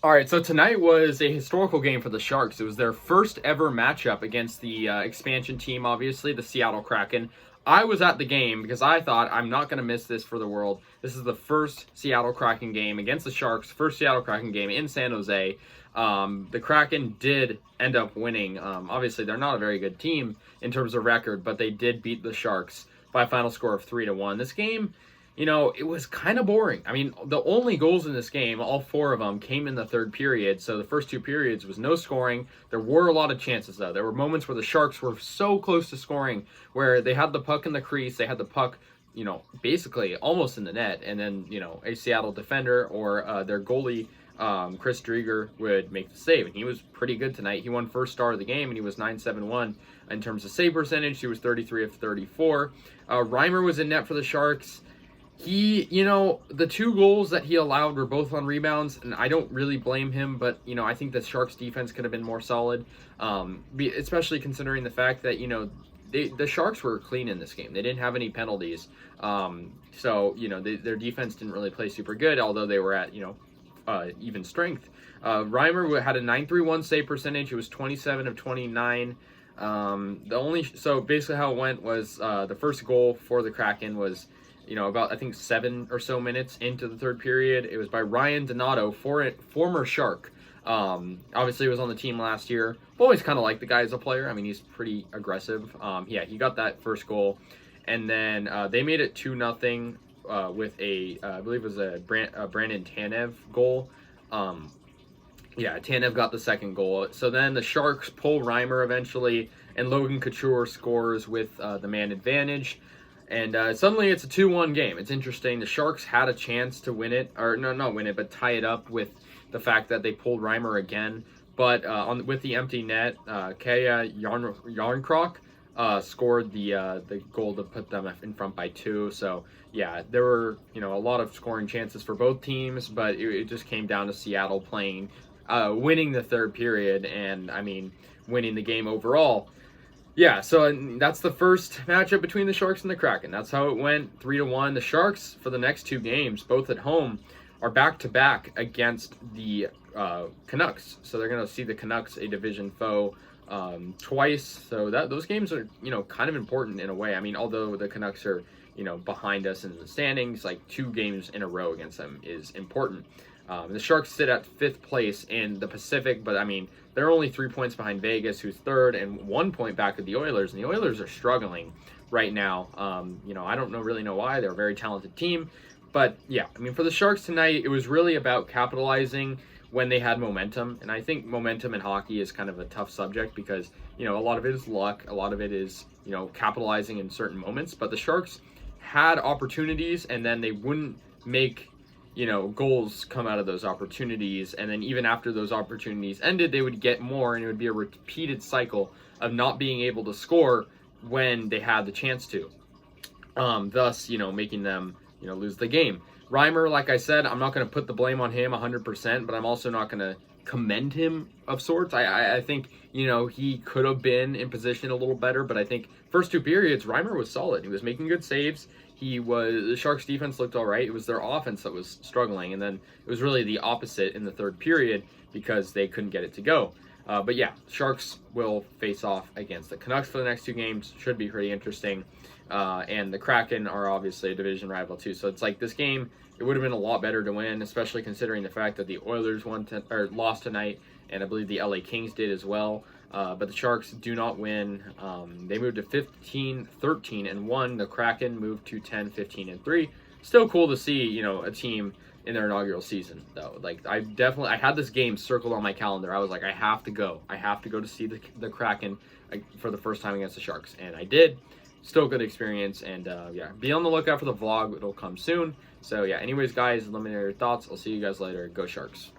All right, so tonight was a historical game for the Sharks. It was their first ever matchup against the expansion team, obviously, the Seattle Kraken. I was at the game because I thought I'm not going to miss this for the world. This is the first Seattle Kraken game against the Sharks, first Seattle Kraken game in San Jose. The Kraken did end up winning. Obviously, they're not a very good team in terms of record, but they did beat the Sharks by a final score of 3-1. This game, it was kind of boring. I mean, the only goals in this game, all four of them, came in the third period. So the first two periods was no scoring. There were a lot of chances, though. There were moments where the Sharks were so close to scoring, where they had the puck in the crease, they had the puck, basically almost in the net, and then, a Seattle defender or their goalie, Chris Drieger, would make the save. And he was pretty good tonight. He won first star of the game, and he was 971 in terms of save percentage. He was 33 of 34. Reimer was in net for the Sharks. The two goals that he allowed were both on rebounds, and I don't really blame him, but, I think the Sharks defense could have been more solid, especially considering the fact that, the Sharks were clean in this game. They didn't have any penalties, their defense didn't really play super good, although they were at, even strength. Reimer had a 931 save percentage. It was 27 of 29. So basically how it went was, the first goal for the Kraken was, about, I think, 7 or so minutes into the third period. It was by Ryan Donato, former Shark. Obviously, he was on the team last year. I've always kind of liked the guy as a player. I mean, he's pretty aggressive. He got that first goal. And then they made it 2-0 with I believe it was a Brandon Tanev goal. Tanev got the second goal. So then the Sharks pull Reimer eventually, and Logan Couture scores with the man advantage. And suddenly it's a 2-1 game. It's interesting. The Sharks had a chance to win it, or no, not win it, but tie it up with the fact that they pulled Reimer again. But with the empty net, Kaya Yarncroc scored the goal to put them in front by 2. So yeah, there were a lot of scoring chances for both teams, but it just came down to Seattle winning the third period, and I mean winning the game overall. Yeah, so that's the first matchup between the Sharks and the Kraken. That's how it went, 3-1. The Sharks, for the next two games, both at home, are back-to-back against the Canucks. So they're going to see the Canucks, a division foe, twice. So those games are, kind of important in a way. I mean, although the Canucks are, behind us in the standings, like 2 games in a row against them is important. The Sharks sit at 5th place in the Pacific, but I mean, they're only 3 points behind Vegas, who's 3rd, and 1 point back of the Oilers, and the Oilers are struggling right now. I don't really know why. They're a very talented team, but yeah, I mean, for the Sharks tonight, it was really about capitalizing when they had momentum, and I think momentum in hockey is kind of a tough subject because, a lot of it is luck, a lot of it is, capitalizing in certain moments, but the Sharks had opportunities, and then they wouldn't make goals come out of those opportunities. And then even after those opportunities ended, they would get more, and it would be a repeated cycle of not being able to score when they had the chance to. Thus, making them, lose the game. Reimer, like I said, I'm not going to put the blame on him 100%, but I'm also not going to commend him of sorts. I think, he could have been in position a little better, but I think first 2 periods, Reimer was solid. He was making good saves. The Sharks defense looked all right. It was their offense that was struggling, and then it was really the opposite in the third period because they couldn't get it to go. But yeah, Sharks will face off against the Canucks for the next 2 games. Should be pretty interesting. And the Kraken are obviously a division rival too. So it's like this game, it would have been a lot better to win, especially considering the fact that the Oilers lost tonight, and I believe the LA Kings did as well. But the Sharks do not win. They moved to 15-13-1. The Kraken moved to 10-15-3. Still cool to see, a team in their inaugural season, though. Like, I had this game circled on my calendar. I was like, I have to go. I have to go to see the Kraken for the first time against the Sharks. And I did. Still good experience. And, be on the lookout for the vlog. It'll come soon. So, yeah, anyways, guys, let me know your thoughts. I'll see you guys later. Go Sharks.